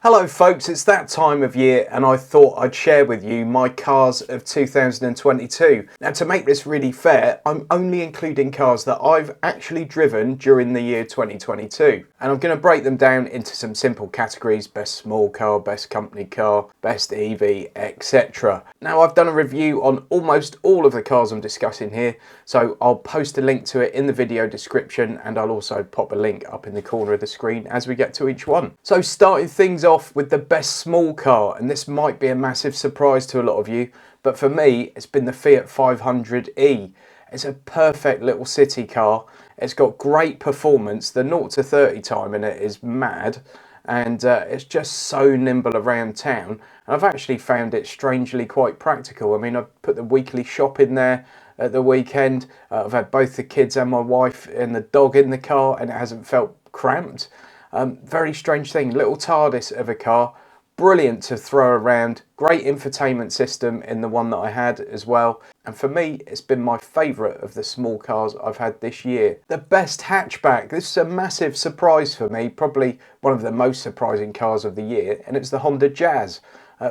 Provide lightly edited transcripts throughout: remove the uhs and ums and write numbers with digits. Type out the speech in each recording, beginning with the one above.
Hello folks, it's that time of year and I thought I'd share with you my cars of 2022. Now to make this really fair, I'm only including cars that I've actually driven during the year 2022. And I'm going to break them down into some simple categories: best small car, best company car, best EV, etc. Now I've done a review on almost all of the cars I'm discussing here, so I'll post a link to it in the video description and I'll also pop a link up in the corner of the screen as we get to each one. So starting things off with the best small car, and this might be a massive surprise to a lot of you, but for me it's been the Fiat 500e. It's a perfect little city car. It's got great performance. The 0 to 30 time in it is mad, and it's just so nimble around town. And I've actually found it strangely quite practical. I mean, I've put the weekly shop in there at the weekend. I've had both the kids and my wife and the dog in the car and it hasn't felt cramped. Very strange thing, little TARDIS of a car, brilliant to throw around, great infotainment system in the one that I had as well, and for me it's been my favourite of the small cars I've had this year. The best hatchback, this is a massive surprise for me, probably one of the most surprising cars of the year, and it's the Honda Jazz.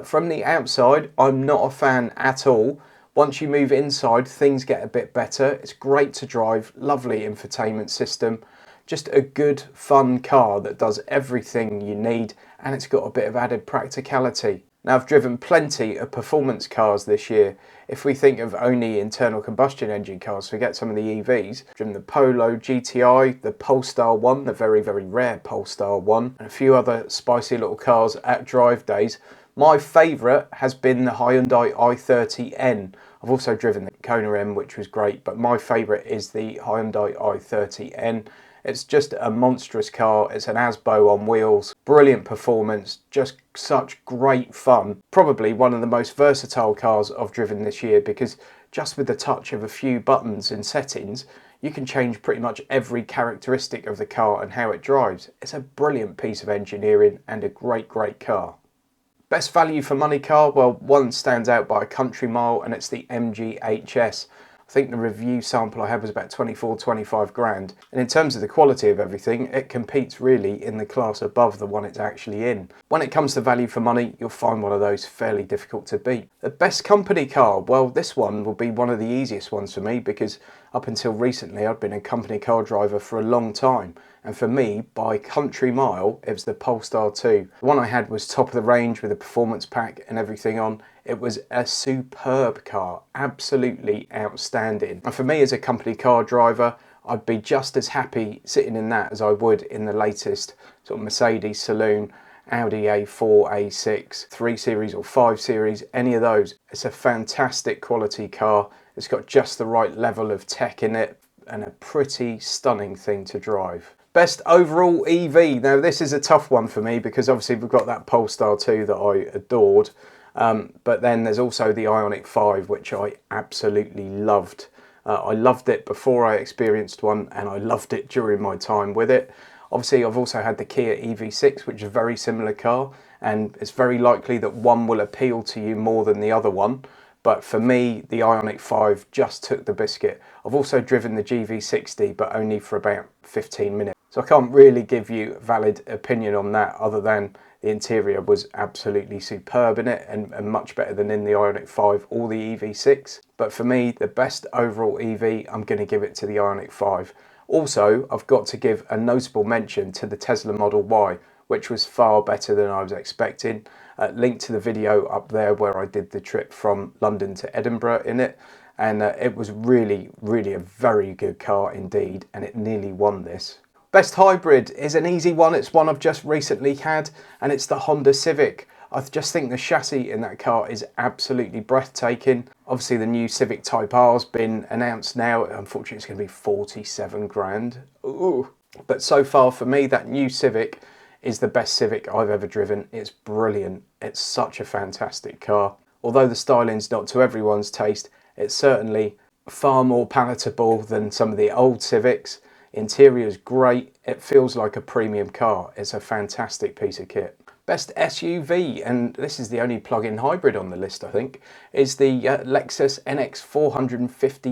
From the outside I'm not a fan at all. Once you move inside things get a bit better. It's great to drive, lovely infotainment system. Just a good, fun car that does everything you need, and it's got a bit of added practicality. Now, I've driven plenty of performance cars this year. If we think of only internal combustion engine cars, forget some of the EVs. I've driven the Polo GTI, the Polestar 1, the very, very rare Polestar 1, and a few other spicy little cars at drive days. My favourite has been the Hyundai i30N. I've also driven the Kona M, which was great, but my favourite is the Hyundai i30N. It's just a monstrous car. It's an 𝗼𝙁𝙁𝙁 on wheels, brilliant performance, just such great fun. Probably one of the most versatile cars I've driven this year, because just with the touch of a few buttons and settings, you can change pretty much every characteristic of the car and how it drives. It's a brilliant piece of engineering and a great, great car. Best value for money car, well, one stands out by a country mile, and it's the MG HS. I think the review sample I had was about 25 grand. And in terms of the quality of everything, it competes really in the class above the one it's actually in. When it comes to value for money, you'll find one of those fairly difficult to beat. The best company car, well, this one will be one of the easiest ones for me, because up until recently I'd been a company car driver for a long time. And for me, by country mile, it was the Polestar 2. The one I had was top of the range with a performance pack and everything on. It was a superb car, absolutely outstanding. And for me as a company car driver, I'd be just as happy sitting in that as I would in the latest sort of Mercedes saloon, Audi A4, A6, 3 Series or 5 Series, any of those. It's a fantastic quality car. It's got just the right level of tech in it and a pretty stunning thing to drive. Best overall EV. Now this is a tough one for me, because obviously we've got that Polestar 2 that I adored. But then there's also the Ioniq 5, which I absolutely loved. I loved it before I experienced one, and I loved it during my time with it. Obviously, I've also had the Kia EV6, which is a very similar car, and it's very likely that one will appeal to you more than the other one. But for me, the Ioniq 5 just took the biscuit. I've also driven the GV60, but only for about 15 minutes. So I can't really give you a valid opinion on that, other than the interior was absolutely superb in it, and much better than in the Ioniq 5 or the EV6. But for me, the best overall EV, I'm going to give it to the Ioniq 5. Also, I've got to give a notable mention to the Tesla Model Y, which was far better than I was expecting. Link to the video up there where I did the trip from London to Edinburgh in it. And it was really, really a very good car indeed, and it nearly won this. Best hybrid is an easy one. It's one I've just recently had, and it's the Honda Civic. I just think the chassis in that car is absolutely breathtaking. Obviously the new Civic Type R has been announced now. Unfortunately it's going to be 47 grand. Ooh. But so far for me, that new Civic is the best Civic I've ever driven. It's brilliant. It's such a fantastic car. Although the styling's not to everyone's taste, it's certainly far more palatable than some of the old Civics. Interior's great. It feels like a premium car. It's a fantastic piece of kit. Best SUV, and this is the only plug-in hybrid on the list I think, is the Lexus NX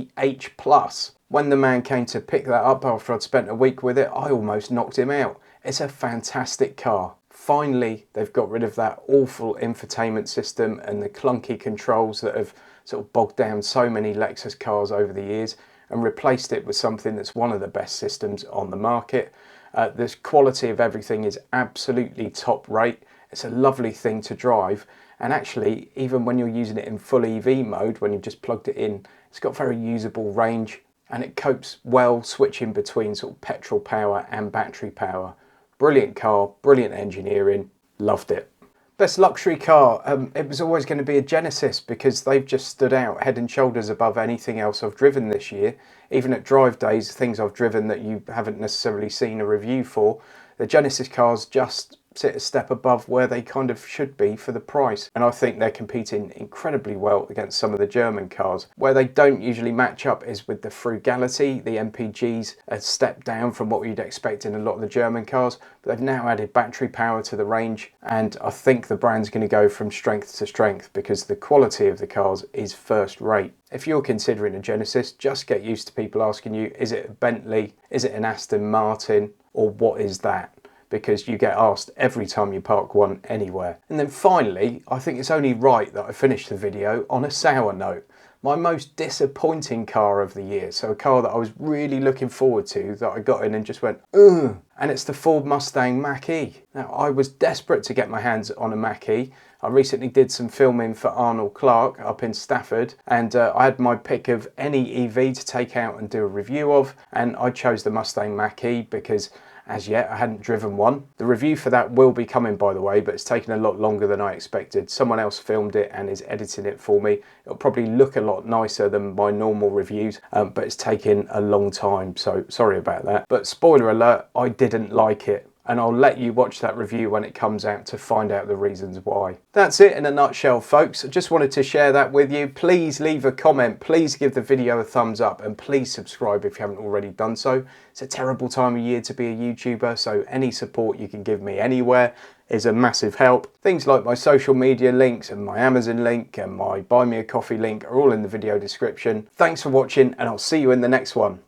450h+. When the man came to pick that up after I'd spent a week with it, I almost knocked him out. It's a fantastic car. Finally, they've got rid of that awful infotainment system and the clunky controls that have sort of bogged down so many Lexus cars over the years, and replaced it with something that's one of the best systems on the market. The quality of everything is absolutely top rate. It's a lovely thing to drive, and actually even when you're using it in full EV mode, when you've just plugged it in, it's got very usable range, and it copes well switching between sort of petrol power and battery power. Brilliant car, brilliant engineering, loved it. Best luxury car, it was always going to be a Genesis, because they've just stood out head and shoulders above anything else I've driven this year. Even at drive days, things I've driven that you haven't necessarily seen a review for, the Genesis cars just sit a step above where they kind of should be for the price. And I think they're competing incredibly well against some of the German cars. Where they don't usually match up is with the frugality. The MPGs a step down from what you'd expect in a lot of the German cars, but they've now added battery power to the range, and I think the brand's going to go from strength to strength because the quality of the cars is first rate. If you're considering a Genesis, just get used to people asking you, is it a Bentley, is it an Aston Martin, or what is that? Because you get asked every time you park one anywhere. And then finally, I think it's only right that I finish the video on a sour note. My most disappointing car of the year, so a car that I was really looking forward to, that I got in and just went, ugh, and it's the Ford Mustang Mach-E. Now, I was desperate to get my hands on a Mach-E. I recently did some filming for Arnold Clark up in Stafford, and I had my pick of any EV to take out and do a review of, and I chose the Mustang Mach-E because as yet I hadn't driven one. The review for that will be coming, by the way, but it's taken a lot longer than I expected. Someone else filmed it and is editing it for me. It'll probably look a lot nicer than my normal reviews, but it's taken a long time, so sorry about that. But spoiler alert, I didn't like it, and I'll let you watch that review when it comes out to find out the reasons why. That's it in a nutshell, folks. I just wanted to share that with you. Please leave a comment, please give the video a thumbs up, and please subscribe if you haven't already done so. It's a terrible time of year to be a YouTuber, so any support you can give me anywhere is a massive help. Things like my social media links and my Amazon link and my Buy Me a Coffee link are all in the video description. Thanks for watching, and I'll see you in the next one.